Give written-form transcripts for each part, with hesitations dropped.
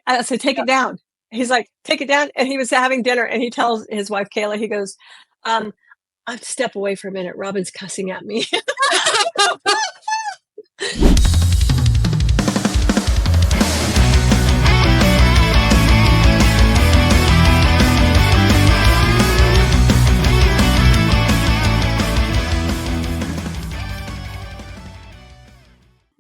I said, take it down. He's like, take it down. And he was having dinner and he tells his wife, Kayla, he goes, I have to step away for a minute. Robin's cussing at me.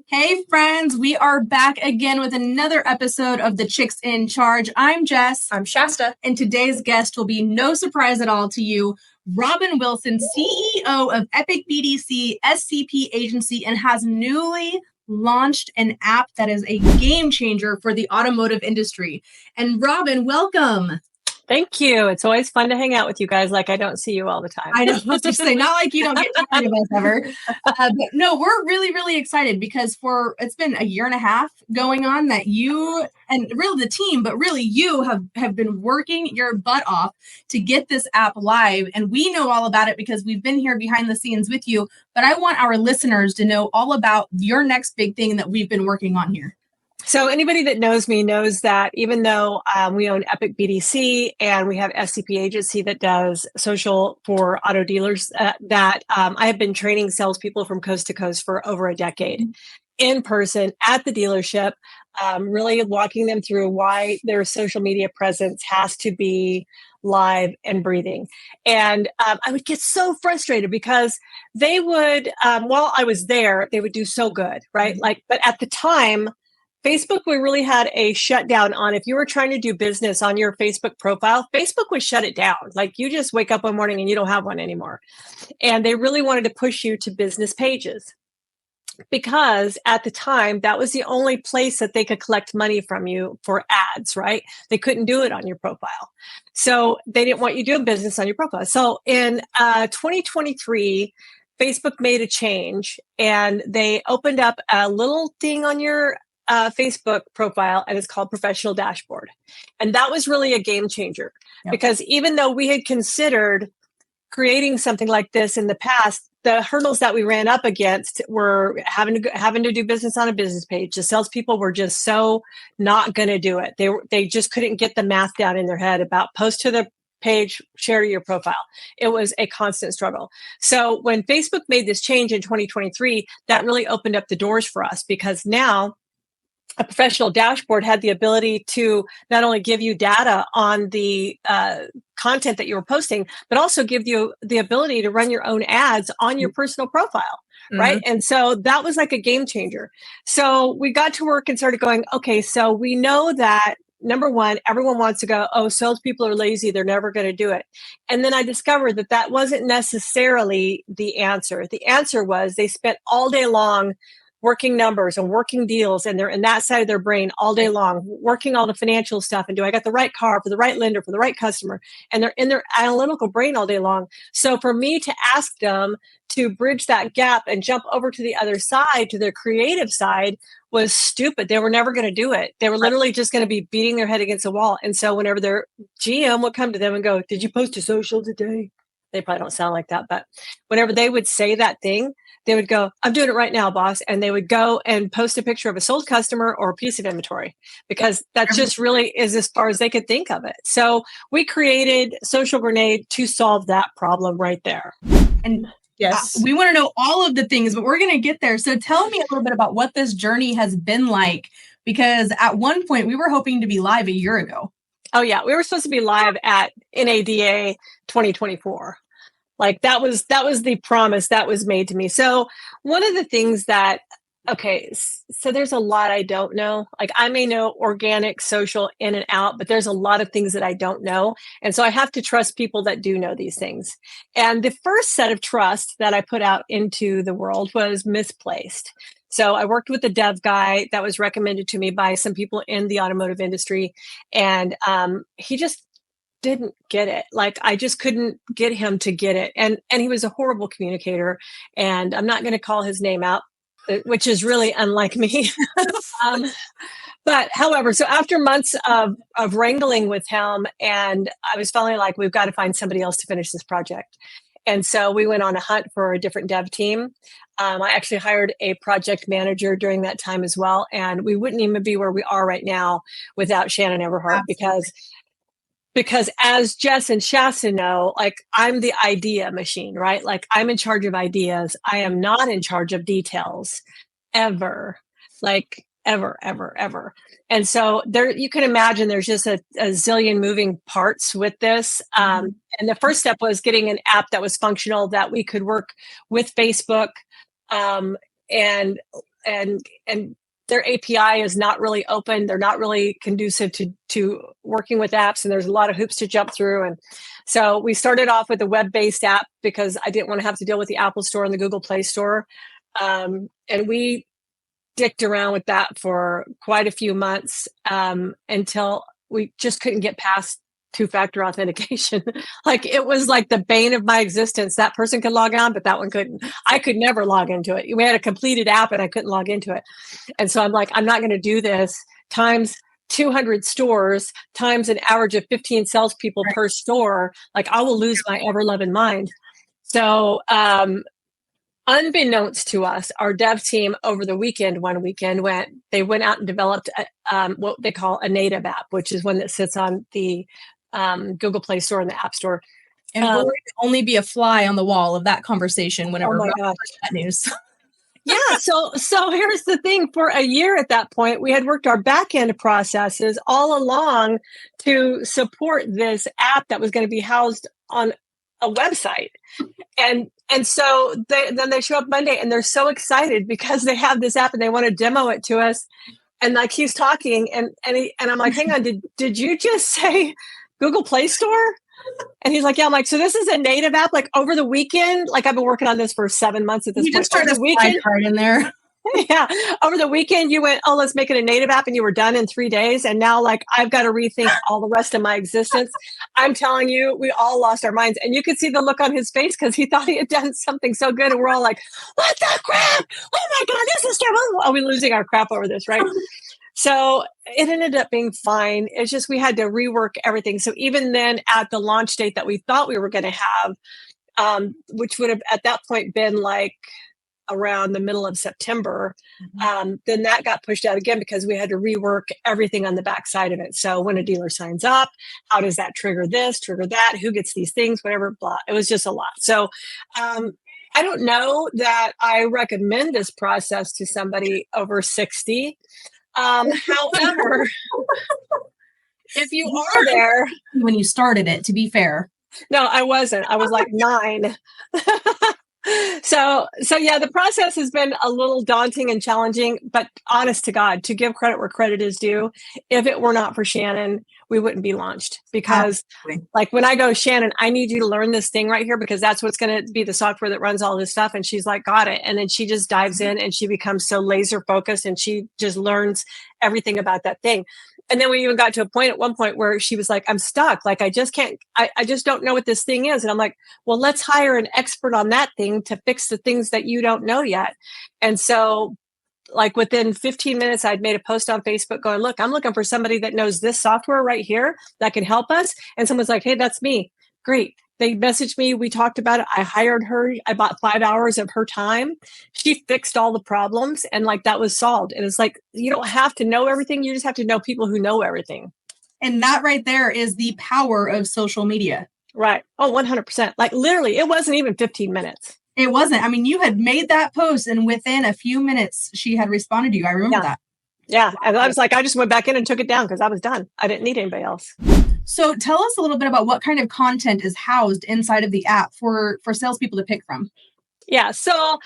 Hey friends, we are back again with another episode of The Chicks in Charge. I'm Jess. I'm Shasta. And today's guest will be no surprise at all to you, Robin Wilson, CEO of Epic BDC SCP Agency, and has newly launched an app that is a game changer for the automotive industry. And Robin, welcome. Thank you. It's always fun to hang out with you guys like I don't see you all the time. I know, I was just saying, not like you don't get tired of us ever. But no, we're really, really excited because it's been a year and a half going on that you and really the team, but really you have been working your butt off to get this app live. And we know all about it because we've been here behind the scenes with you. But I want our listeners to know all about your next big thing that we've been working on here. So anybody that knows me knows that even though we own Epic BDC and we have SCP Agency that does social for auto dealers, I have been training salespeople from coast to coast for over a decade in person at the dealership, really walking them through why their social media presence has to be live and breathing. And I would get so frustrated because they would, while I was there, they would do so good, right? But at the time, Facebook, we really had a shutdown on if you were trying to do business on your Facebook profile, Facebook would shut it down. Like you just wake up one morning and you don't have one anymore. And they really wanted to push you to business pages because at the time, that was the only place that they could collect money from you for ads, right? They couldn't do it on your profile. So they didn't want you doing business on your profile. So in 2023, Facebook made a change and they opened up a little thing on your Facebook profile, and it's called Professional Dashboard. And that was really a game changer because even though we had considered creating something like this in the past, the hurdles that we ran up against were having to do business on a business page. The salespeople were just so not going to do it. They just couldn't get the math down in their head about post to the page, share your profile. It was a constant struggle. So when Facebook made this change in 2023, that really opened up the doors for us because now a professional dashboard had the ability to not only give you data on the content that you were posting, but also give you the ability to run your own ads on your personal profile, right? And so that was like a game changer. So we got to work and started going, okay, so we know that number one, everyone wants to go, oh, salespeople are lazy. They're never going to do it. And then I discovered that wasn't necessarily the answer. The answer was they spent all day long working numbers and working deals, and they're in that side of their brain all day long, working all the financial stuff. And do I got the right car for the right lender for the right customer? And they're in their analytical brain all day long. So for me to ask them to bridge that gap and jump over to the other side, to their creative side, was stupid. They were never going to do it. They were literally just going to be beating their head against a wall. And so whenever their GM would come to them and go, "Did you post to social today?" They probably don't sound like that, but whenever they would say that thing, they would go, "I'm doing it right now, boss." And they would go and post a picture of a sold customer or a piece of inventory because that just really is as far as they could think of it. So we created Social Grenade to solve that problem right there. And yes, we want to know all of the things, but we're going to get there. So tell me a little bit about what this journey has been like, because at one point we were hoping to be live a year ago. Oh yeah, we were supposed to be live at NADA 2024. Like that was the promise that was made to me. So one of the things that, so there's a lot I don't know. Like I may know organic, social in and out, but there's a lot of things that I don't know. And so I have to trust people that do know these things. And the first set of trust that I put out into the world was misplaced. So I worked with a dev guy that was recommended to me by some people in the automotive industry. And he just didn't get it. Like I just couldn't get him to get it. And he was a horrible communicator. And I'm not going to call his name out, which is really unlike me. But however, so after months of wrangling with him, and I was finally like, we've got to find somebody else to finish this project. And so we went on a hunt for a different dev team. I actually hired a project manager during that time as well. And we wouldn't even be where we are right now without Shannon Everhart, because as Jess and Shasta know, like I'm the idea machine, right? Like I'm in charge of ideas. I am not in charge of details ever, like ever. And so there, you can imagine there's just a zillion moving parts with this. And the first step was getting an app that was functional, that we could work with Facebook, and their API is not really open. They're not really conducive to working with apps, and there's a lot of hoops to jump through. And so we started off with a web-based app because I didn't want to have to deal with the Apple Store and the Google Play Store. And we dicked around with that for quite a few months, until we just couldn't get past two-factor authentication. Like it was like the bane of my existence. That person could log on, but that one couldn't. I could never log into it. We had a completed app and I couldn't log into it. And so I'm like, I'm not going to do this times 200 stores times an average of 15 salespeople per store. Like I will lose my ever-loving mind. So, unbeknownst to us, our dev team over the weekend, one weekend, went out and developed what they call a native app, which is one that sits on the Google Play Store and the App Store. And we're going to only be a fly on the wall of that conversation whenever we heard that news. Yeah. So here's the thing. For a year at that point, we had worked our back end processes all along to support this app that was going to be housed on a website. And so then they show up Monday and they're so excited because they have this app and they want to demo it to us. And like he's talking and I'm like, hang on, did you just say Google Play Store? And he's like, yeah. I'm like, so this is a native app. Like over the weekend, like I've been working on this for 7 months at this point. You just started a weekend card in there. Yeah. Over the weekend, you went, oh, let's make it a native app, and you were done in 3 days. And now, like, I've got to rethink all the rest of my existence. I'm telling you, we all lost our minds. And you could see the look on his face because he thought he had done something so good. And we're all like, what the crap? Oh my God, this is terrible. Are we losing our crap over this, right? So it ended up being fine. It's just we had to rework everything. So even then, at the launch date that we thought we were going to have, which would have at that point been like around the middle of September, then that got pushed out again because we had to rework everything on the back side of it. So when a dealer signs up, how does that trigger this, trigger that, who gets these things, whatever, blah. It was just a lot. So I don't know that I recommend this process to somebody over 60. However, if you are there. When you started it, to be fair. No, I wasn't. I was like 9. So yeah, the process has been a little daunting and challenging, but honest to God, to give credit where credit is due, if it were not for Shannon, we wouldn't be launched. Because like when I go, Shannon, I need you to learn this thing right here because that's what's going to be the software that runs all this stuff. And she's like, got it. And then she just dives in and she becomes so laser focused and she just learns everything about that thing. And then we even got to a point at one point where she was like, I'm stuck. Like, I just can't, I just don't know what this thing is. And I'm like, well, let's hire an expert on that thing to fix the things that you don't know yet. And so like within 15 minutes, I'd made a post on Facebook going, look, I'm looking for somebody that knows this software right here that can help us. And someone's like, hey, that's me. Great. They messaged me. We talked about it. I hired her. I bought 5 hours of her time. She fixed all the problems and like that was solved. And it's like, you don't have to know everything. You just have to know people who know everything. And that right there is the power of social media. Right. Oh, 100%. Like literally, it wasn't even 15 minutes. It wasn't. I mean, you had made that post and within a few minutes, she had responded to you. I remember that. Yeah. And I was like, I just went back in and took it down because I was done. I didn't need anybody else. So tell us a little bit about what kind of content is housed inside of the app for salespeople to pick from. Yeah. So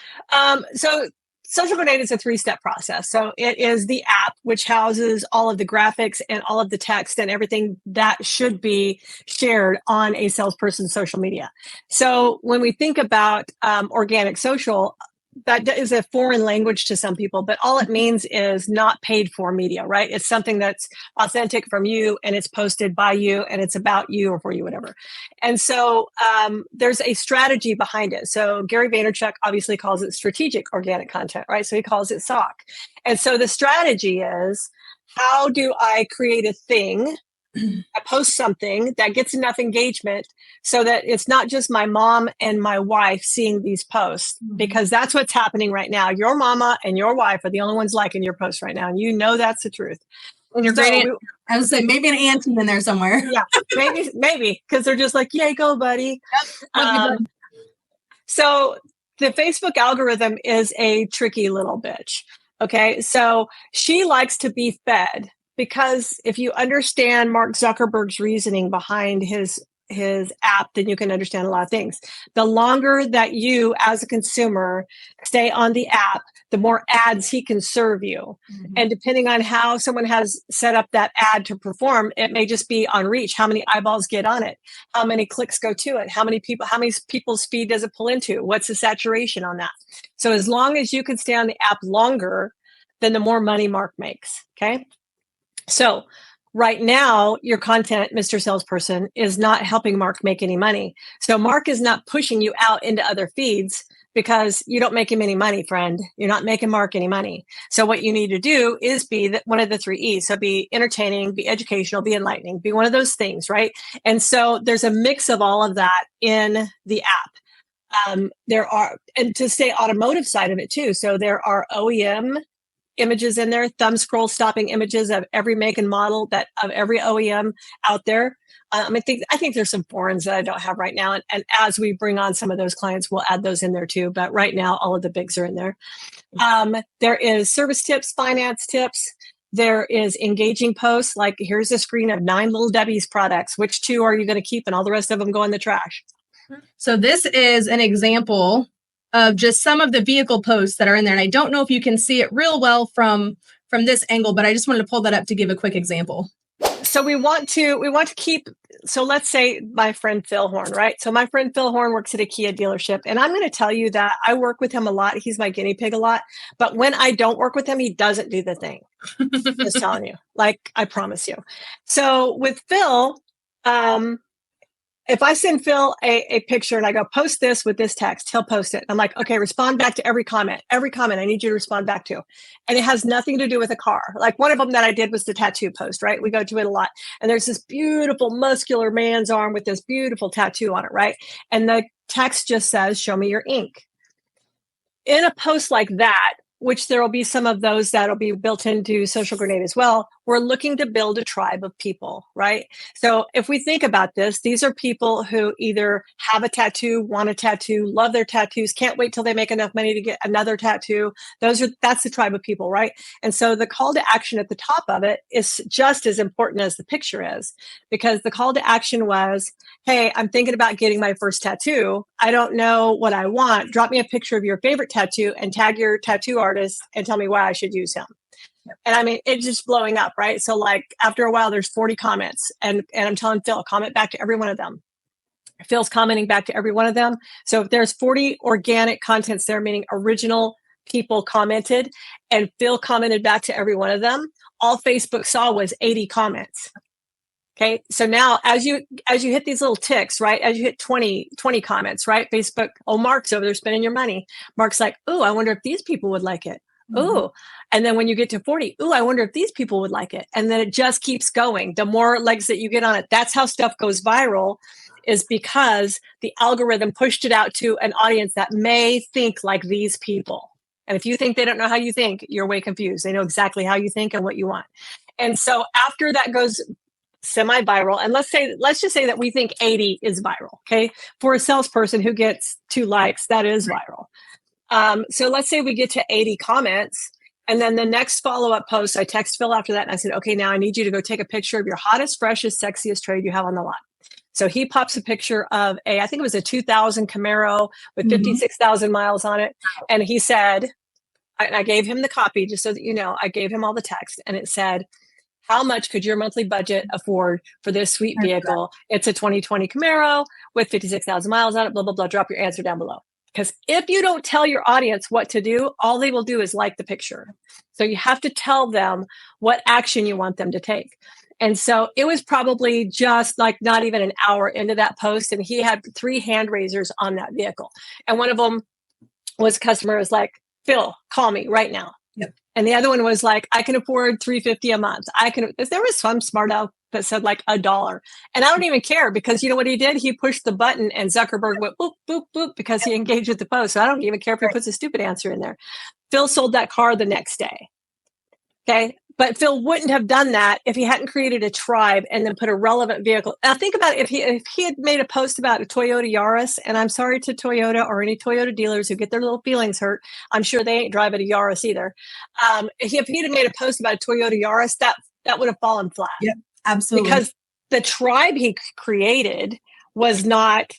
Social Grenade is a 3-step process. So it is the app, which houses all of the graphics and all of the text and everything that should be shared on a salesperson's social media. So when we think about organic social, that is a foreign language to some people, but all it means is not paid for media, right? It's something that's authentic from you and it's posted by you and it's about you or for you, whatever. And so there's a strategy behind it. So Gary Vaynerchuk obviously calls it strategic organic content, right? So he calls it SOC. And so the strategy is, how do I create a thing I post something that gets enough engagement so that it's not just my mom and my wife seeing these posts, because that's what's happening right now. Your mama and your wife are the only ones liking your posts right now. And you know that's the truth. And you're great. I would say maybe an auntie in there somewhere. Yeah, maybe, because they're just like, yay, go, buddy. Yep. So the Facebook algorithm is a tricky little bitch. Okay, so she likes to be fed, because if you understand Mark Zuckerberg's reasoning behind his app, then you can understand a lot of things. The longer that you as a consumer stay on the app, the more ads he can serve you. And depending on how someone has set up that ad to perform, it may just be on reach. How many eyeballs get on it? How many clicks go to it? How many people's feed does it pull into? What's the saturation on that? So as long as you can stay on the app longer, then the more money Mark makes. Okay. So right now, your content, Mr. Salesperson, is not helping Mark make any money. So Mark is not pushing you out into other feeds, because you don't make him any money, friend. You're not making Mark any money. So what you need to do is be one of the 3 E's. So be entertaining, be educational, be enlightening, be one of those things, right? And so there's a mix of all of that in the app. There are, and to say automotive side of it too. So there are OEM images in there, thumb scroll stopping images of every make and model of every OEM out there. I think there's some foreigns that I don't have right now. And as we bring on some of those clients, we'll add those in there too. But right now, all of the bigs are in there. There is service tips, finance tips. There is engaging posts. Like, here's a screen of 9 Little Debbie's products. Which 2 are you going to keep? And all the rest of them go in the trash. So this is an example of just some of the vehicle posts that are in there. And I don't know if you can see it real well from this angle, but I just wanted to pull that up to give a quick example. So we want to keep, so let's say my friend Phil Horn, right? So my friend Phil Horn works at a Kia dealership, and I'm going to tell you that I work with him a lot. He's my guinea pig a lot, but when I don't work with him, he doesn't do the thing. Just telling you, like, I promise you. So with Phil, if I send Phil a picture and I go, post this with this text, he'll post it. I'm like, okay, respond back to every comment I need you to respond back to. And it has nothing to do with a car. Like, one of them that I did was the tattoo post, right? We go to it a lot. And there's this beautiful muscular man's arm with this beautiful tattoo on it, right? And the text just says, show me your ink. In a post like that, which there will be some of those that'll be built into Social Grenade as well, we're looking to build a tribe of people, right? So if we think about this, these are people who either have a tattoo, want a tattoo, love their tattoos, can't wait till they make enough money to get another tattoo. That's the tribe of people, right? And so the call to action at the top of it is just as important as the picture is, because the call to action was, hey, I'm thinking about getting my first tattoo. I don't know what I want. Drop me a picture of your favorite tattoo and tag your tattoo artist and tell me why I should use him. And I mean, it's just blowing up, right? So like, after a while, there's 40 comments, and I'm telling Phil, comment back to every one of them. Phil's commenting back to every one of them. So if there's 40 organic contents there, meaning original people commented, and Phil commented back to every one of them, all Facebook saw was 80 comments. Okay. So now as you hit these little ticks, right? As you hit 20 comments, right? Facebook, oh, Mark's over there spending your money. Mark's like, oh, I wonder if these people would like it. Oh, and then when you get to 40, oh, I wonder if these people would like it. And then it just keeps going. The more legs that you get on it, that's how stuff goes viral, is because the algorithm pushed it out to an audience that may think like these people. And if you think they don't know how you think, you're way confused. They know exactly how you think and what you want. And so after that goes semi-viral, and let's just say that we think 80 is viral. Okay. For a salesperson who gets 2 likes, that is viral. So let's say we get to 80 comments, and then the next follow-up post, I text Phil after that and I said, okay, now I need you to go take a picture of your hottest, freshest, sexiest trade you have on the lot. So he pops a picture of I think it was a 2000 Camaro with 56,000 miles on it. And he said, I gave him the copy just so that you know, I gave him all the text, and it said, how much could your monthly budget afford for this sweet vehicle? It's a 2020 Camaro with 56,000 miles on it, blah, blah, blah. Drop your answer down below. Because if you don't tell your audience what to do, all they will do is like the picture. So you have to tell them what action you want them to take. And so it was probably just like not even an hour into that post, and he had 3 hand raisers on that vehicle. And one of them was a customer was like, Phil, call me right now. Yep. And the other one was like, I can afford $350 a month. There was some smart that said like $1. And I don't even care because you know what he did? He pushed the button and Zuckerberg went boop, boop, boop because he engaged with the post. So I don't even care if he puts a stupid answer in there. Phil sold that car the next day. Okay. But Phil wouldn't have done that if he hadn't created a tribe and then put a relevant vehicle. Now think about it. If he had made a post about a Toyota Yaris, and I'm sorry to Toyota or any Toyota dealers who get their little feelings hurt, I'm sure they ain't driving a Yaris either. If he had made a post about a Toyota Yaris, that would have fallen flat. Yep, absolutely. Because the tribe he created was not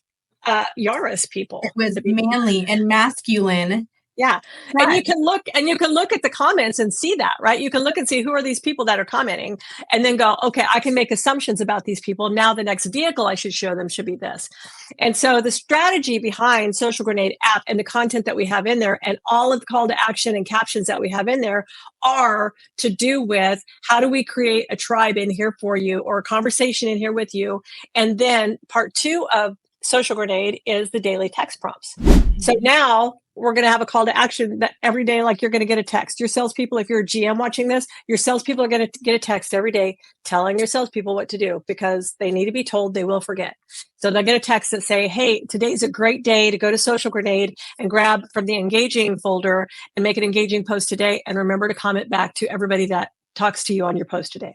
Yaris people. It was manly and masculine. Yeah. Right. And you can look at the comments and see that, right? You can look and see who are these people that are commenting and then go, okay, I can make assumptions about these people. Now the next vehicle I should show them should be this. And so the strategy behind Social Grenade app and the content that we have in there and all of the call to action and captions that we have in there are to do with how do we create a tribe in here for you or a conversation in here with you. And then part 2 of Social Grenade is the daily text prompts. So now we're going to have a call to action that every day, like you're going to get a text. Your salespeople, if you're a GM watching this, your salespeople are going to get a text every day telling your salespeople what to do because they need to be told, they will forget. So they'll get a text that say, hey, today's a great day to go to Social Grenade and grab from the engaging folder and make an engaging post today. And remember to comment back to everybody that talks to you on your post today.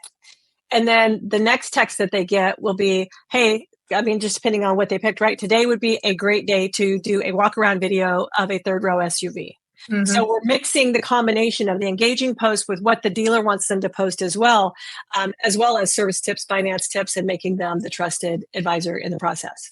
And then the next text that they get will be, hey, I mean, just depending on what they picked, right? Today would be a great day to do a walk around video of a third row SUV. Mm-hmm. So we're mixing the combination of the engaging post with what the dealer wants them to post as well as service tips, finance tips, and making them the trusted advisor in the process.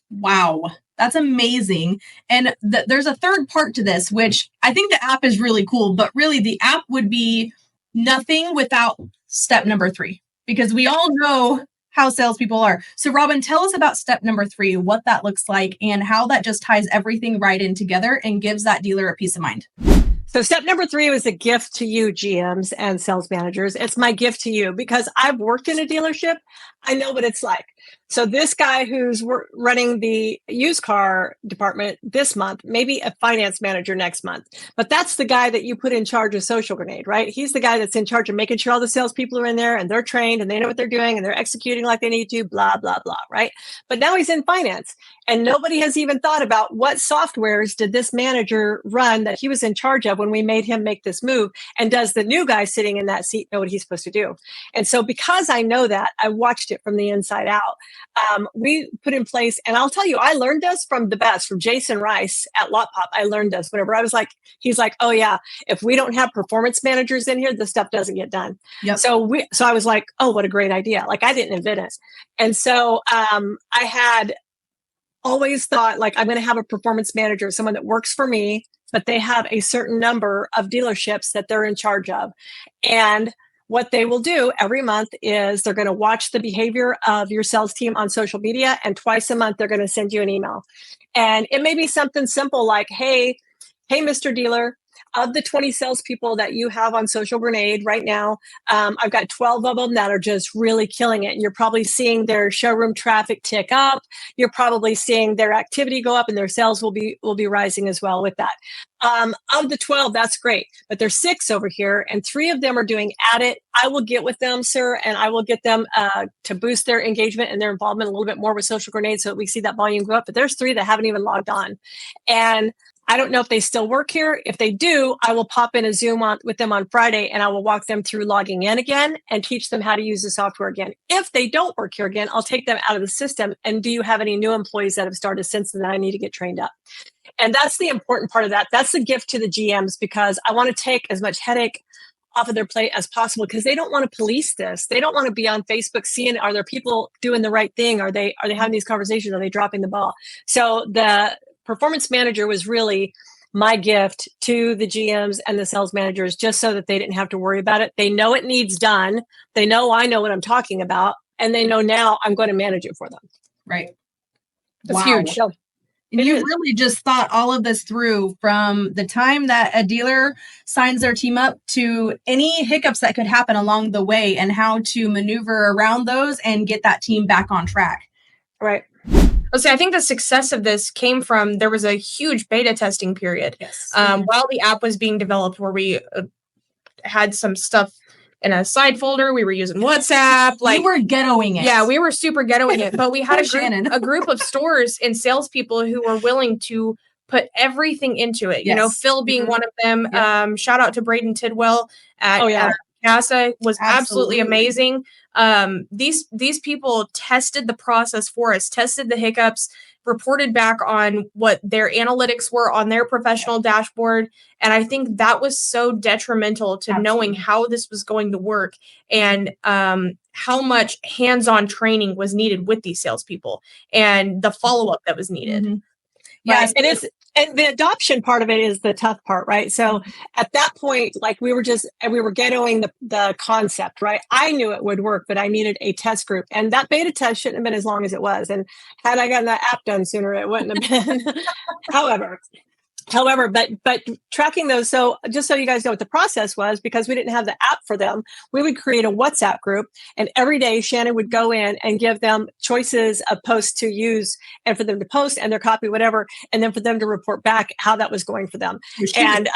Wow, that's amazing. And there's a third part to this, which I think the app is really cool, but really the app would be nothing without step number 3, because we all know how salespeople are. So Robin, tell us about step number 3, what that looks like and how that just ties everything right in together and gives that dealer a peace of mind. So step number 3 was a gift to you, GMs and sales managers. It's my gift to you because I've worked in a dealership. I know what it's like. So this guy who's running the used car department this month, maybe a finance manager next month, but that's the guy that you put in charge of Social Grenade, right? He's the guy that's in charge of making sure all the salespeople are in there and they're trained and they know what they're doing and they're executing like they need to, blah, blah, blah, right? But now he's in finance and nobody has even thought about what softwares did this manager run that he was in charge of when we made him make this move? And does the new guy sitting in that seat know what he's supposed to do? And so because I know that, I watched it from the inside out. We put in place, and I'll tell you, I learned this from the best, from Jason Rice at Lot Pop. I learned this whenever I was like, he's like, oh yeah, if we don't have performance managers in here, this stuff doesn't get done. Yep. So I was like, oh, what a great idea. Like I didn't invent it. And so I had always thought like, I'm going to have a performance manager, someone that works for me, but they have a certain number of dealerships that they're in charge of. And what they will do every month is they're going to watch the behavior of your sales team on social media. And twice a month, they're going to send you an email. And it may be something simple like, hey, Mr. Dealer, of the 20 salespeople that you have on Social Grenade right now, I've got 12 of them that are just really killing it. And you're probably seeing their showroom traffic tick up. You're probably seeing their activity go up and their sales will be rising as well with that. Of the 12, that's great. But there's 6 over here and 3 of them are doing at it. I will get with them, sir, and I will get them to boost their engagement and their involvement a little bit more with Social Grenade so that we see that volume go up. But there's 3 that haven't even logged on. And I don't know if they still work here. If they do, I will pop in a Zoom with them on Friday and I will walk them through logging in again and teach them how to use the software again. If they don't work here again, I'll take them out of the system. And do you have any new employees that have started since then that I need to get trained up? And that's the important part of that. That's the gift to the GMs because I want to take as much headache off of their plate as possible because they don't want to police this. They don't want to be on Facebook seeing, are there people doing the right thing? Are they having these conversations? Are they dropping the ball? So the performance manager was really my gift to the GMs and the sales managers just so that they didn't have to worry about it. They know it needs done. They know I know what I'm talking about. And they know now I'm going to manage it for them. Right. That's huge. So, and you really just thought all of this through from the time that a dealer signs their team up to any hiccups that could happen along the way and how to maneuver around those and get that team back on track. Right. So I think the success of this came from there was a huge beta testing period. Yes. While the app was being developed where we had some stuff in a side folder. We were using WhatsApp. Like, we were ghettoing it. Yeah, we were super ghettoing it. But we had a group of stores and salespeople who were willing to put everything into it. You know, Phil being one of them. Shout out to Braden Tidwell at Shasta, was absolutely amazing. These people tested the process for us, tested the hiccups, reported back on what their analytics were on their professional dashboard. And I think that was so detrimental to knowing how this was going to work and how much hands-on training was needed with these salespeople and the follow-up that was needed. Yes, it is. And the adoption part of it is the tough part, right? So at that point, like we were ghettoing the concept, right? I knew it would work, but I needed a test group. And that beta test shouldn't have been as long as it was. And had I gotten that app done sooner, it wouldn't have been. However, but tracking those, so just so you guys know what the process was, because we didn't have the app for them, we would create a WhatsApp group, and every day Shannon would go in and give them choices of posts to use and for them to post and their copy, whatever, and then for them to report back how that was going for them. And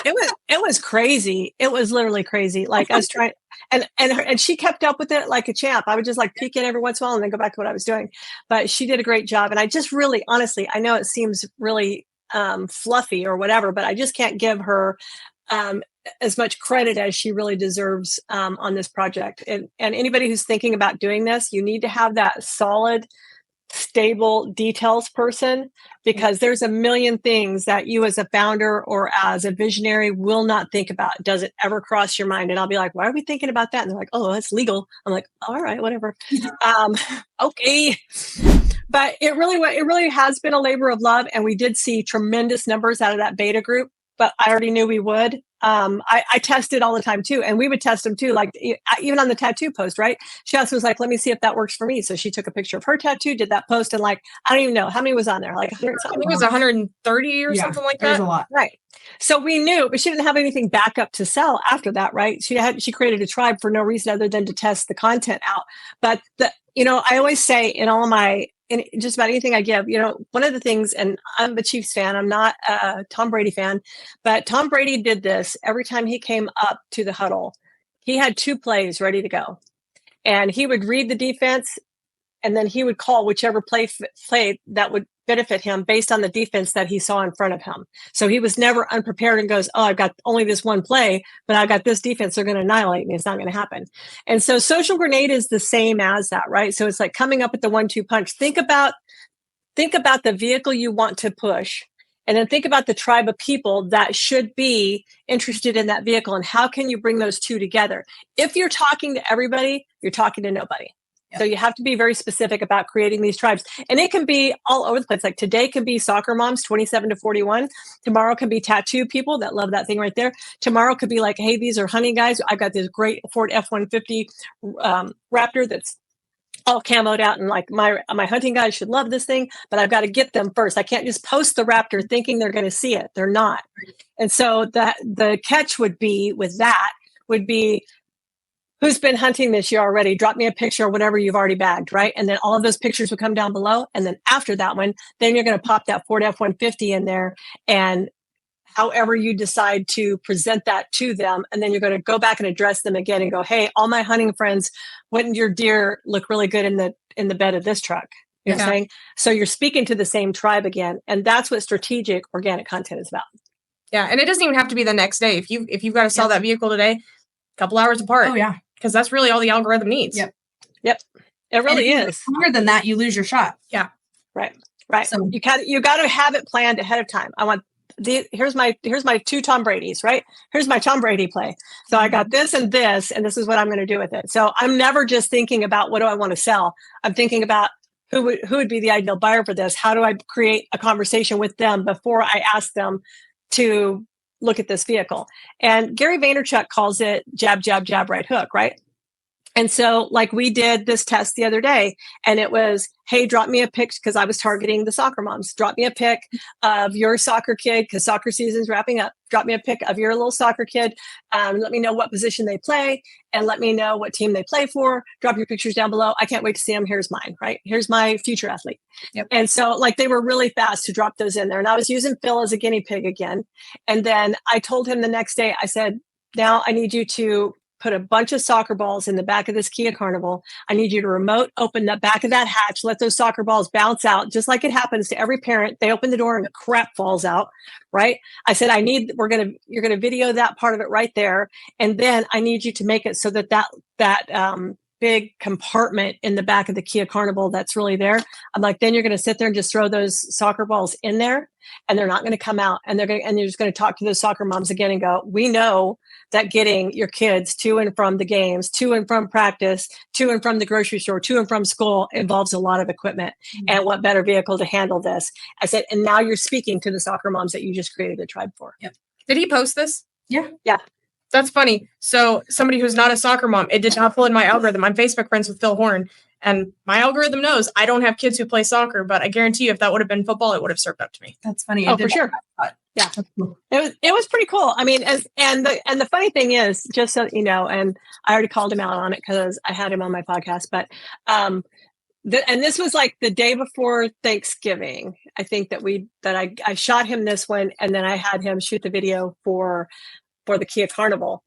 it was crazy. It was literally crazy. Like I was trying, and she kept up with it like a champ. I would just like peek in every once in a while and then go back to what I was doing. But she did a great job. And I just really, honestly, I know it seems really fluffy or whatever, but I just can't give her as much credit as she really deserves on this project. And anybody who's thinking about doing this, you need to have that solid, stable details person, because there's a million things that you as a founder or as a visionary will not think about. Does it ever cross your mind? And I'll be like, why are we thinking about that? And they're like, oh, that's legal. I'm like, all right, whatever. Okay. But it really has been a labor of love. And we did see tremendous numbers out of that beta group, but I already knew we would. I tested all the time too, and we would test them too. Like even on the tattoo post, right? Shasta was like, "Let me see if that works for me." So she took a picture of her tattoo, did that post, and like I don't even know how many was on there. Like I think it was 130 or something like that. There's a lot, right? So we knew, but she didn't have anything back up to sell after that, right? She created a tribe for no reason other than to test the content out. But I always say in all of my in just about anything I give, one of the things, and I'm a Chiefs fan, I'm not a Tom Brady fan, but Tom Brady did this every time he came up to the huddle. He had 2 plays ready to go, and he would read the defense, and then he would call whichever play that would benefit him based on the defense that he saw in front of him. So he was never unprepared and goes, oh, I've got only this one play, but I've got this defense. They're going to annihilate me. It's not going to happen. And so Social Grenade is the same as that, right? So it's like coming up with the 1-2 punch. Think about the vehicle you want to push, and then think about the tribe of people that should be interested in that vehicle. And how can you bring those two together? If you're talking to everybody, you're talking to nobody. So you have to be very specific about creating these tribes. And it can be all over the place. Like today can be soccer moms, 27 to 41. Tomorrow can be tattoo people that love that thing right there. Tomorrow could be like, hey, these are hunting guys. I've got this great Ford F-150 Raptor that's all camoed out, and like my hunting guys should love this thing, but I've got to get them first. I can't just post the Raptor thinking they're going to see it. They're not. And so the catch would be who's been hunting this year already? Drop me a picture or whatever you've already bagged, right? And then all of those pictures would come down below. And then after that one, then you're going to pop that Ford F-150 in there, and however you decide to present that to them. And then you're going to go back and address them again and go, hey, all my hunting friends, wouldn't your deer look really good in the bed of this truck? You know what I'm saying? So you're speaking to the same tribe again. And that's what strategic organic content is about. Yeah. And it doesn't even have to be the next day. If you've got to sell that vehicle today, a couple hours apart. Oh yeah. Because that's really all the algorithm needs. Yep. It really is. Longer than that, you lose your shot. Yeah. Right. So you got to have it planned ahead of time. I want here's my 2 Tom Brady's, right? Here's my Tom Brady play. So I got this, and this is what I'm going to do with it. So I'm never just thinking about what do I want to sell. I'm thinking about who would be the ideal buyer for this? How do I create a conversation with them before I ask them to look at this vehicle? And Gary Vaynerchuk calls it jab, jab, jab, right hook, right? And so like we did this test the other day, and it was, hey, drop me a pic, because I was targeting the soccer moms. Drop me a pic of your soccer kid, because soccer season's wrapping up. Drop me a pic of your little soccer kid. Let me know what position they play, and let me know what team they play for. Drop your pictures down below. I can't wait to see them. Here's mine, right? Here's my future athlete. Yep. And so like they were really fast to drop those in there. And I was using Phil as a guinea pig again. And then I told him the next day, I said, now I need you to put a bunch of soccer balls in the back of this Kia Carnival. I need you to remote open the back of that hatch, let those soccer balls bounce out, just like it happens to every parent. They open the door and crap falls out, right? I said, you're going to video that part of it right there. And then I need you to make it so that big compartment in the back of the Kia Carnival that's really there. I'm like, then you're going to sit there and just throw those soccer balls in there, and they're not going to come out. And you're just going to talk to those soccer moms again and go, we know that getting your kids to and from the games, to and from practice, to and from the grocery store, to and from school involves a lot of equipment. Mm-hmm. And what better vehicle to handle this? I said, and now you're speaking to the soccer moms that you just created a tribe for. Yep. Did he post this? Yeah. That's funny. So somebody who's not a soccer mom, it did not pull in my algorithm. I'm Facebook friends with Phil Horn, and my algorithm knows I don't have kids who play soccer, but I guarantee you if that would have been football, it would have served up to me. That's funny. Oh, for sure. Yeah. It was pretty cool. I mean, and the funny thing is, just so you know, and I already called him out on it because I had him on my podcast, but and this was like the day before Thanksgiving. I think that I shot him this one, and then I had him shoot the video for the Kia Carnival.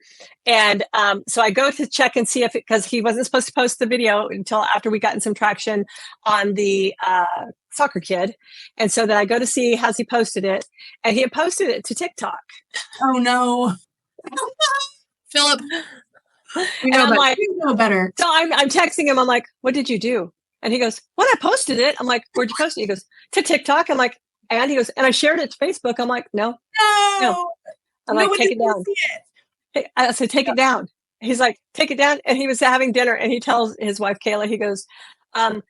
And so I go to check and see because he wasn't supposed to post the video until after we gotten some traction on the soccer kid. And so then I go to see has he posted it, and he had posted it to TikTok. Oh no. Philip. We know better. So I'm texting him. I'm like, what did you do? And he goes, what? I posted it. I'm like, where'd you post it? He goes, to TikTok. I'm like, and he goes, and I shared it to Facebook. I'm like, no. I'm like, take it down. I said, take it down. He's like, take it down. And he was having dinner, and he tells his wife, Kayla, he goes, I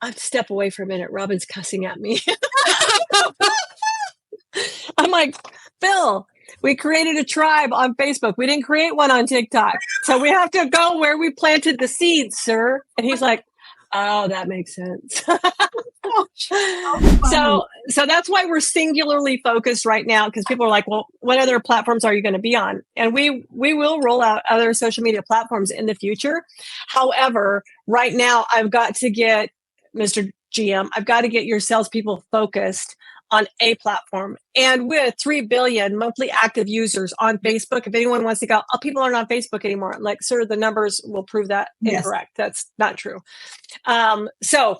have to step away for a minute. Robin's cussing at me. I'm like, Phil, we created a tribe on Facebook. We didn't create one on TikTok. So we have to go where we planted the seeds, sir. And he's like, oh, that makes sense. So that's why we're singularly focused right now, because people are like, well, what other platforms are you going to be on? And we will roll out other social media platforms in the future. However, right now I've got to get Mr. GM, I've got to get your salespeople focused on a platform. And with 3 billion monthly active users on Facebook, if anyone wants to go, oh, people aren't on Facebook anymore. Like, sir, the numbers will prove that incorrect. That's not true. So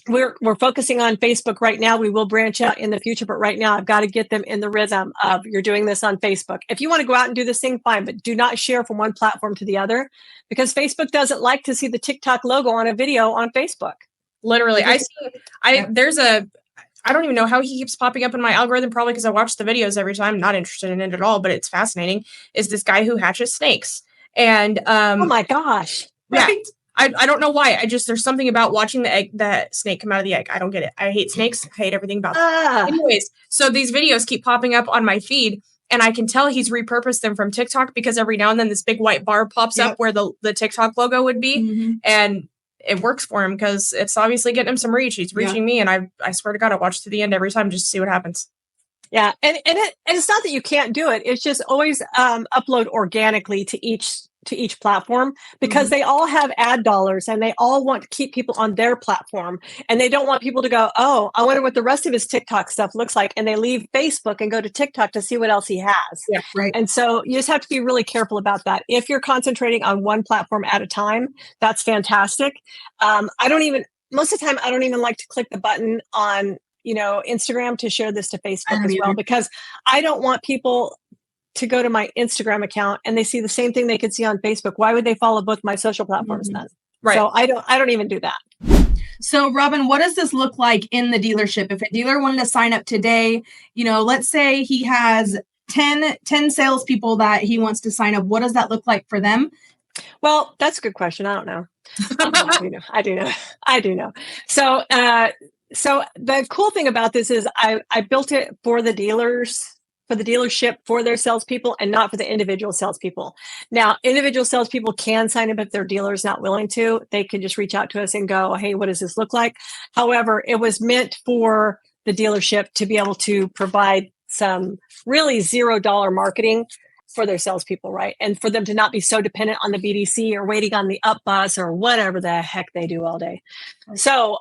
we're focusing on Facebook right now. We will branch out in the future, but right now I've got to get them in the rhythm of you're doing this on Facebook. If you want to go out and do this thing, fine, but do not share from one platform to the other, because Facebook doesn't like to see the TikTok logo on a video on Facebook. Literally, I don't even know how he keeps popping up in my algorithm, probably because I watch the videos every time. I'm not interested in it at all, but it's fascinating. Is this guy who hatches snakes. And oh my gosh. Right? Yeah. I don't know why. There's something about watching the snake come out of the egg. I don't get it. I hate snakes. I hate everything about them. Anyways, so these videos keep popping up on my feed, and I can tell he's repurposed them from TikTok, because every now and then this big white bar pops up where the TikTok logo would be. Mm-hmm. And it works for him because it's obviously getting him some reach. He's reaching me, and I swear to God, I watch to the end every time just to see what happens. Yeah. And it's not that you can't do it. It's just always upload organically to each platform, because they all have ad dollars, and they all want to keep people on their platform, and they don't want people to go, oh, I wonder what the rest of his TikTok stuff looks like. And they leave Facebook and go to TikTok to see what else he has. Yeah, right. And so you just have to be really careful about that. If you're concentrating on one platform at a time, that's fantastic. Most of the time, I don't even like to click the button on, Instagram to share this to Facebook as well, because I don't want people to go to my Instagram account and they see the same thing they could see on Facebook. Why would they follow both my social platforms then? Right. So I don't even do that. So Robin, what does this look like in the dealership? If a dealer wanted to sign up today, let's say he has 10 salespeople that he wants to sign up. What does that look like for them? Well, that's a good question. I don't know. I do know. So the cool thing about this is I built it for the dealers, for the dealership, for their salespeople, and not for the individual salespeople. Now, individual salespeople can sign up if their dealer is not willing to. They can just reach out to us and go, hey, what does this look like? However, it was meant for the dealership to be able to provide some really $0 marketing for their salespeople, right? And for them to not be so dependent on the BDC or waiting on the up bus or whatever the heck they do all day. So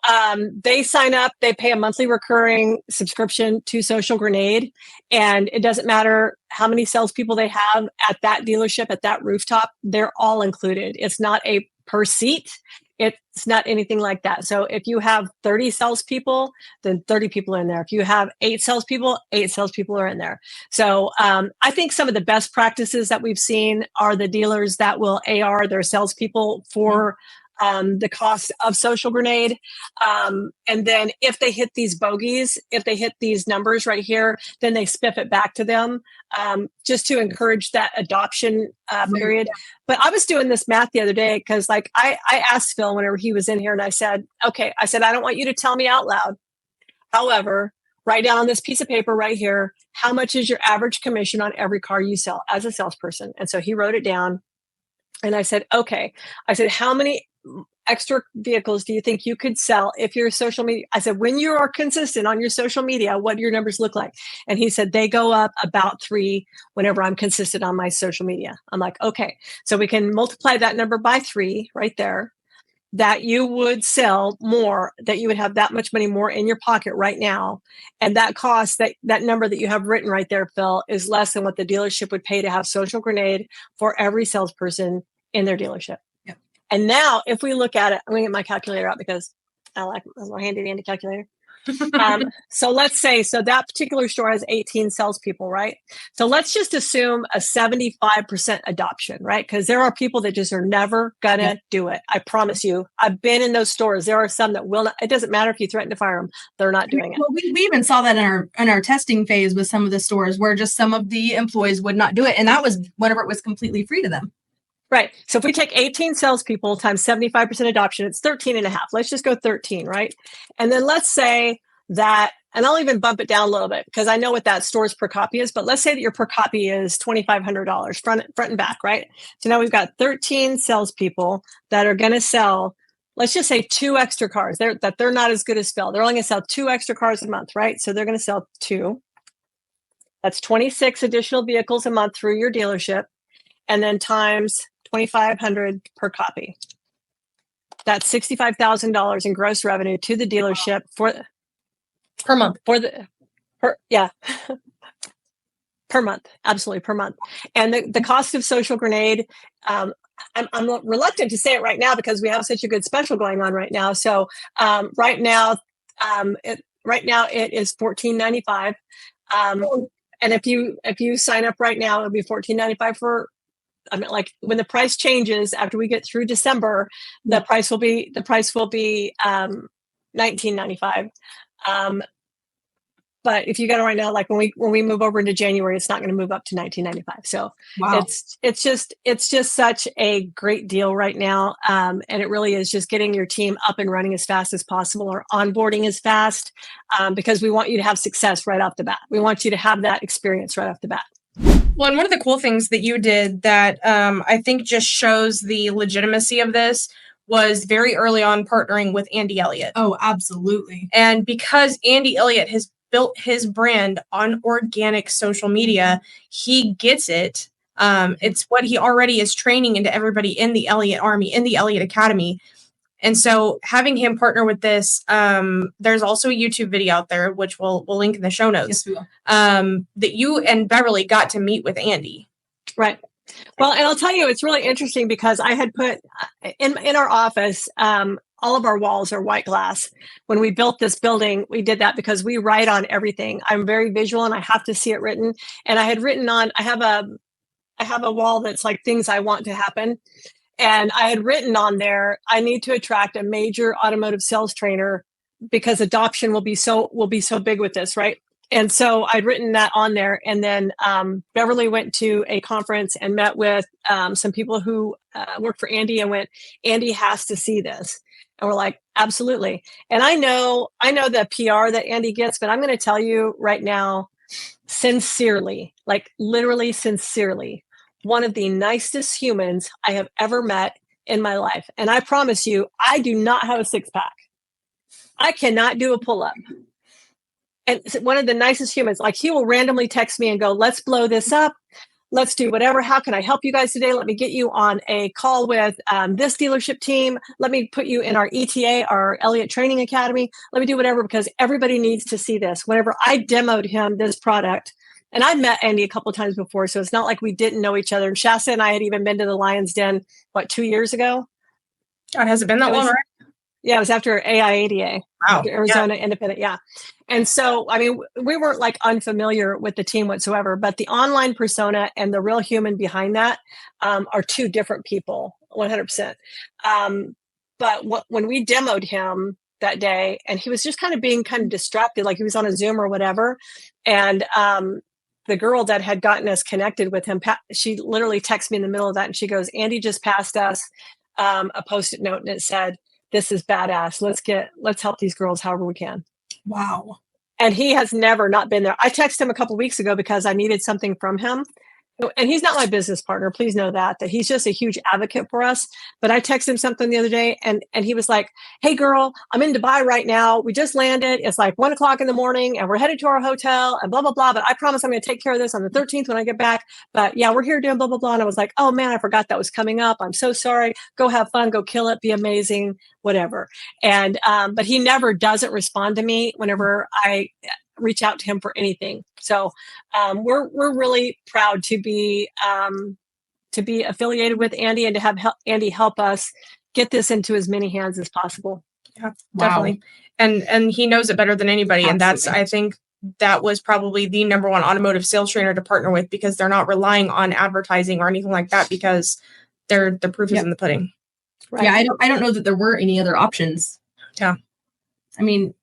they sign up, they pay a monthly recurring subscription to Social Grenade. And it doesn't matter how many salespeople they have at that dealership, at that rooftop, they're all included. It's not a per seat. It's not anything like that. So if you have 30 salespeople, then 30 people are in there. If you have 8 salespeople are in there. So I think some of the best practices that we've seen are the dealers that will AR their salespeople for the cost of Social Grenade. And then if they hit these bogeys, if they hit these numbers right here, then they spiff it back to them just to encourage that adoption period. But I was doing this math the other day because like I asked Phil whenever he was in here and I said, okay, I don't want you to tell me out loud. However, write down on this piece of paper right here, how much is your average commission on every car you sell as a salesperson? And so he wrote it down. And I said, okay. I said, how many extra vehicles do you think you could sell if you're social media? I said, when you are consistent on your social media, what do your numbers look like? And he said, they go up about 3 whenever I'm consistent on my social media. I'm like, okay, so we can multiply that number by 3 right there, that you would sell more, that you would have that much money more in your pocket right now. And that cost, that number that you have written right there, Phil, is less than what the dealership would pay to have Social Grenade for every salesperson in their dealership. And now, if we look at it, I'm going to get my calculator out because I like a little handy dandy calculator. So let's say, that particular store has 18 salespeople, right? So let's just assume a 75% adoption, right? Because there are people that just are never going to do it. I promise you. I've been in those stores. There are some that will not. It doesn't matter if you threaten to fire them. They're not doing it. Well, we even saw that in our testing phase with some of the stores where just some of the employees would not do it. And that was whenever it was completely free to them. Right. So if we take 18 salespeople times 75% adoption, it's 13 and a half. Let's just go 13, right? And then let's say that, and I'll even bump it down a little bit because I know what that store's per copy is, but let's say that your per copy is $2,500 front and back, right? So now we've got 13 salespeople that are going to sell, let's just say 2 extra cars. They're not as good as Phil. They're only going to sell 2 extra cars a month, right? So they're going to sell 2. That's 26 additional vehicles a month through your dealership. And then times $2,500 per copy. That's $65,000 in gross revenue to the dealership per month. Per month, absolutely per month. And the cost of Social Grenade, I'm reluctant to say it right now because we have such a good special going on right now. So right now it is $14.95. And if you sign up right now, it'll be $14.95 for. I mean, like when the price changes after we get through December, the price will be $19.95. But if you get it right now, like when we move over into January, it's not going to move up to $19.95. So wow. It's just such a great deal right now, and it really is just getting your team up and running as fast as possible, or onboarding as fast, because we want you to have success right off the bat. We want you to have that experience right off the bat. Well, and one of the cool things that you did that I think just shows the legitimacy of this was very early on partnering with Andy Elliott. Oh, absolutely. And because Andy Elliott has built his brand on organic social media, he gets it. It's what he already is training into everybody in the Elliott Army, in the Elliott Academy. And so having him partner with this, there's also a YouTube video out there, which we'll link in the show notes, yes, we will. That you and Beverly got to meet with Andy. Right. Well, and I'll tell you, it's really interesting because I had put in our office, all of our walls are white glass. When we built this building, we did that because we write on everything. I'm very visual and I have to see it written. And I had written on, I have a wall that's like things I want to happen. And I had written on there, I need to attract a major automotive sales trainer because adoption will be so big with this, right? And so I'd written that on there. And then Beverly went to a conference and met with some people who work for Andy and went, Andy has to see this. And we're like, absolutely. And I know the PR that Andy gets, but I'm going to tell you right now, sincerely, like literally sincerely, one of the nicest humans I have ever met in my life. And I promise you, I do not have a 6-pack. I cannot do a pull-up. And one of the nicest humans, like he will randomly text me and go, let's blow this up. let's do whatever. How can I help you guys today? Let me get you on a call with this dealership team. Let me put you in our ETA, our Elliott Training Academy. Let me do whatever, because everybody needs to see this. Whenever I demoed him this product, and I've met Andy a couple of times before, so it's not like we didn't know each other. And Shasta and I had even been to the Lion's Den, 2 years ago? God, has it been that long, right? Yeah, it was after AIADA. Wow. Arizona Independent, yeah. And so, I mean, we weren't like unfamiliar with the team whatsoever, but the online persona and the real human behind that are two different people, 100%. But when we demoed him that day, and he was just kind of distracted, like he was on a Zoom or whatever, and the girl that had gotten us connected with him, she literally texted me in the middle of that, and she goes, Andy just passed us a Post-it note, and it said, "This is badass. Let's help these girls however we can." Wow. And he has never not been there. I texted him a couple of weeks ago because I needed something from him. And he's not my business partner. Please know that he's just a huge advocate for us. But I texted him something the other day, and he was like, "Hey girl, I'm in Dubai right now. We just landed. It's like 1:00 in the morning and we're headed to our hotel and blah, blah, blah. But I promise I'm going to take care of this on the 13th when I get back. But yeah, we're here doing blah, blah, blah." And I was like, "Oh man, I forgot that was coming up. I'm so sorry. Go have fun, go kill it, be amazing, whatever." And, but he never doesn't respond to me whenever I reach out to him for anything. So we're really proud to be affiliated with Andy and to have Andy help us get this into as many hands as possible. Yeah, definitely. And he knows it better than anybody. Absolutely. And that's, I think that was probably the number one automotive sales trainer to partner with, because they're not relying on advertising or anything like that, because the proof is in the pudding. Right. Yeah, I don't know that there were any other options. Yeah. I mean,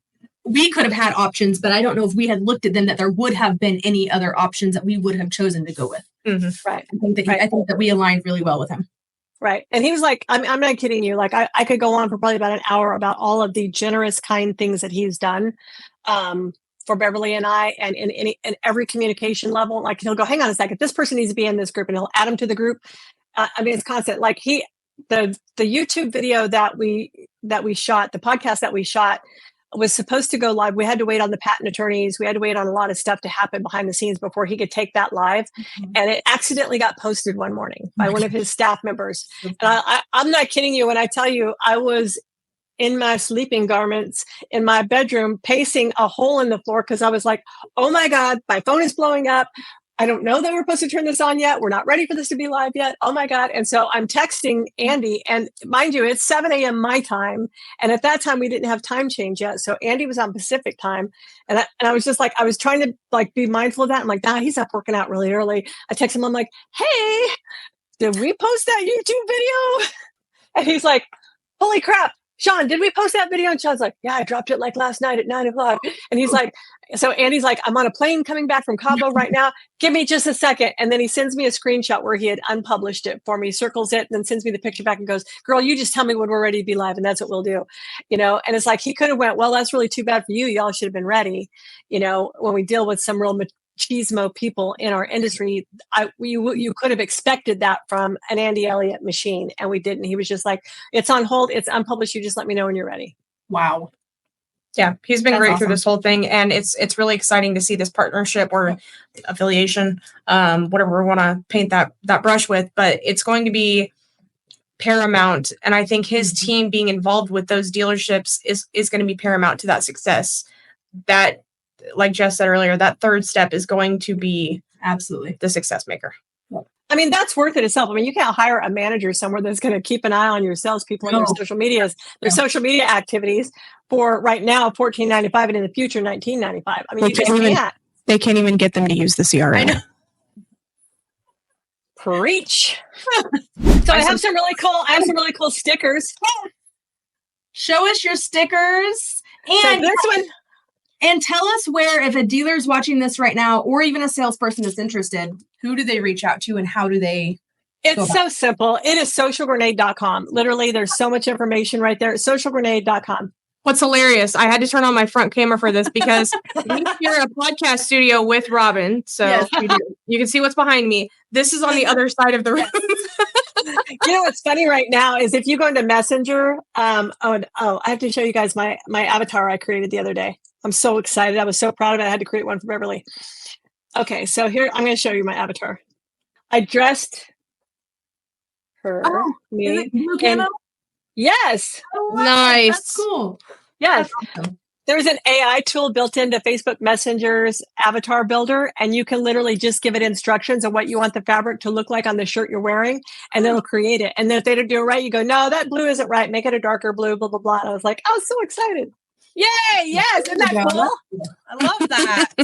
we could have had options, but I don't know if we had looked at them that there would have been any other options that we would have chosen to go with. Mm-hmm. Right. I think that we aligned really well with him. Right. And he was like, I'm not kidding you. Like I could go on for probably about an hour about all of the generous, kind things that he's done for Beverly and I, and in every communication level. Like he'll go, "Hang on a second, this person needs to be in this group," and he'll add them to the group. I mean, it's constant. Like the YouTube video that we shot, the podcast that we shot, was supposed to go live. We had to wait on the patent attorneys. We had to wait on a lot of stuff to happen behind the scenes before he could take that live. Mm-hmm. And it accidentally got posted one morning by one of his staff members. And I'm not kidding you when I tell you, I was in my sleeping garments in my bedroom, pacing a hole in the floor, because I was like, "Oh my God, my phone is blowing up. I don't know that we're supposed to turn this on yet. We're not ready for this to be live yet. Oh my God." And so I'm texting Andy, and mind you, it's 7 a.m. my time. And at that time we didn't have time change yet. So Andy was on Pacific time. And I was just like, I was trying to like be mindful of that. I'm like, nah, he's up working out really early. I text him. I'm like, "Hey, did we post that YouTube video?" And he's like, "Holy crap, Sean, did we post that video?" And Sean's like, "Yeah, I dropped it like last night at 9:00. And he's like, so Andy's like, "I'm on a plane coming back from Cabo right now. Give me just a second." And then he sends me a screenshot where he had unpublished it for me, circles it, and then sends me the picture back and goes, "Girl, you just tell me when we're ready to be live, and that's what we'll do." And it's like, he could have went, "Well, that's really too bad for you. Y'all should have been ready." When we deal with some real machismo people in our industry, you could have expected that from an Andy Elliott machine, and we didn't. He was just like, "It's on hold. It's unpublished. You just let me know when you're ready." Wow. Yeah, he's been great through this whole thing, and it's really exciting to see this partnership or affiliation, whatever we want to paint that brush with. But it's going to be paramount, and I think his team being involved with those dealerships is going to be paramount to that success. That, like Jess said earlier, that third step is going to be absolutely the success maker. I mean, that's worth it itself. I mean, you can't hire a manager somewhere that's going to keep an eye on your salespeople and their social social media activities for right now $14.95 and in the future $19.95. I mean, you just can't. They can't even get them to use the CRM. Preach. So I have some really cool stickers. Show us your stickers. And so this one. And tell us where, if a dealer's watching this right now, or even a salesperson is interested, who do they reach out to and how do they? It's so simple. It is socialgrenade.com. Literally, there's so much information right there. Socialgrenade.com. What's hilarious, I had to turn on my front camera for this because we're a podcast studio with Robin. So yes. You can see what's behind me. This is on the other side of the room. What's funny right now is if you go into Messenger, I have to show you guys my avatar I created the other day. I'm so excited. I was so proud of it. I had to create one for Beverly. Okay, so here, I'm going to show you my avatar. I dressed her, me, is it blue camo? Yes. Nice. That's cool. Yes. That's awesome. There's an AI tool built into Facebook Messenger's avatar builder, and you can literally just give it instructions on what you want the fabric to look like on the shirt you're wearing, and it'll create it. And then if they don't do it right, you go, no, that blue isn't right. Make it a darker blue, blah, blah, blah. And I was like, I was so excited. Yay. Yes. Isn't that cool? I love that.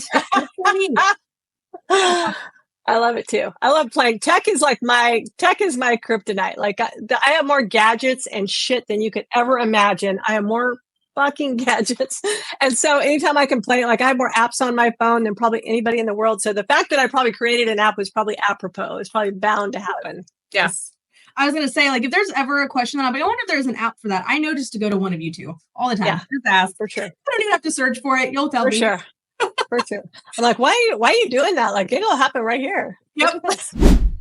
I love it too. I love playing. Tech is my kryptonite. Like I have more gadgets and shit than you could ever imagine. I have more fucking gadgets. And so anytime I can play, like I have more apps on my phone than probably anybody in the world. So the fact that I probably created an app was probably apropos. It's probably bound to happen. Yes. I was going to say, like, if there's ever a question, I'm like, I wonder if there's an app for that. I know just to go to one of you two all the time. Yeah, just ask. For sure. I don't even have to search for it. You'll tell me. For sure. I'm like, why are you doing that? Like, it'll happen right here. Yep.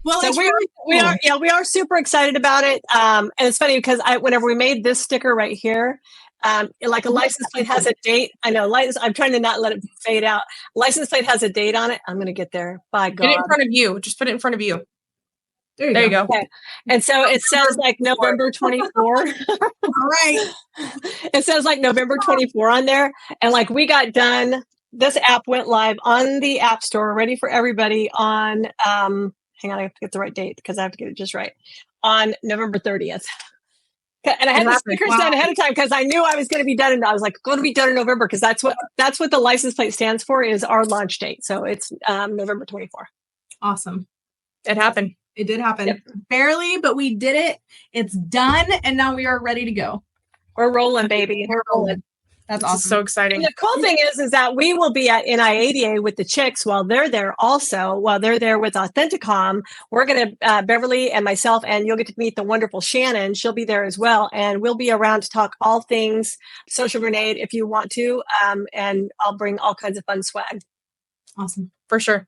Well, so we are super excited about it. And it's funny because whenever we made this sticker right here, like a license plate has a date. I know I'm trying to not let it fade out. License plate has a date on it. I'm going to get there. By God. Get it in front of you. Just put it in front of you. There you go. Okay. And so it says like November 24. All right. It says like November 24 on there. And like we got done. This app went live on the App Store, ready for everybody on, hang on, I have to get the right date because I have to get it just right, on November 30th. And I had the stickers done ahead of time because I knew I was going to be done. And I was like, going to be done in November because that's what the license plate stands for is our launch date. So it's November 24. Awesome. It happened. It did happen. Yep. Barely, but we did it. It's done. And now we are ready to go. We're rolling, baby. We're rolling. That's awesome. So exciting. And the cool thing is that we will be at NIADA with the chicks while they're there also. While they're there with Authenticom, we're going to, Beverly and myself, and you'll get to meet the wonderful Shannon. She'll be there as well. And we'll be around to talk all things Social Grenade if you want to. And I'll bring all kinds of fun swag. Awesome. For sure.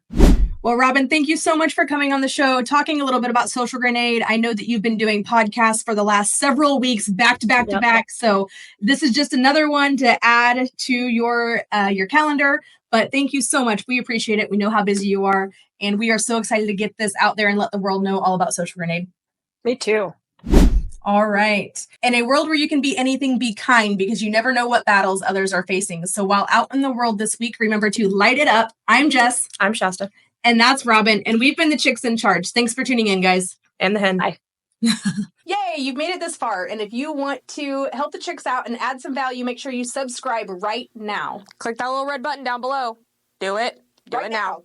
Well, Robin, thank you so much for coming on the show, talking a little bit about Social Grenade. I know that you've been doing podcasts for the last several weeks, back to back to back. So this is just another one to add to your calendar. But thank you so much. We appreciate it. We know how busy you are. And we are so excited to get this out there and let the world know all about Social Grenade. Me too. All right. In a world where you can be anything, be kind, because you never know what battles others are facing. So while out in the world this week, remember to light it up. I'm Jess. I'm Shasta. And that's Robin. And we've been the Chicks in Charge. Thanks for tuning in, guys. And the hen. Bye. Yay, you've made it this far. And if you want to help the chicks out and add some value, make sure you subscribe right now. Click that little red button down below. Do it. Do it now.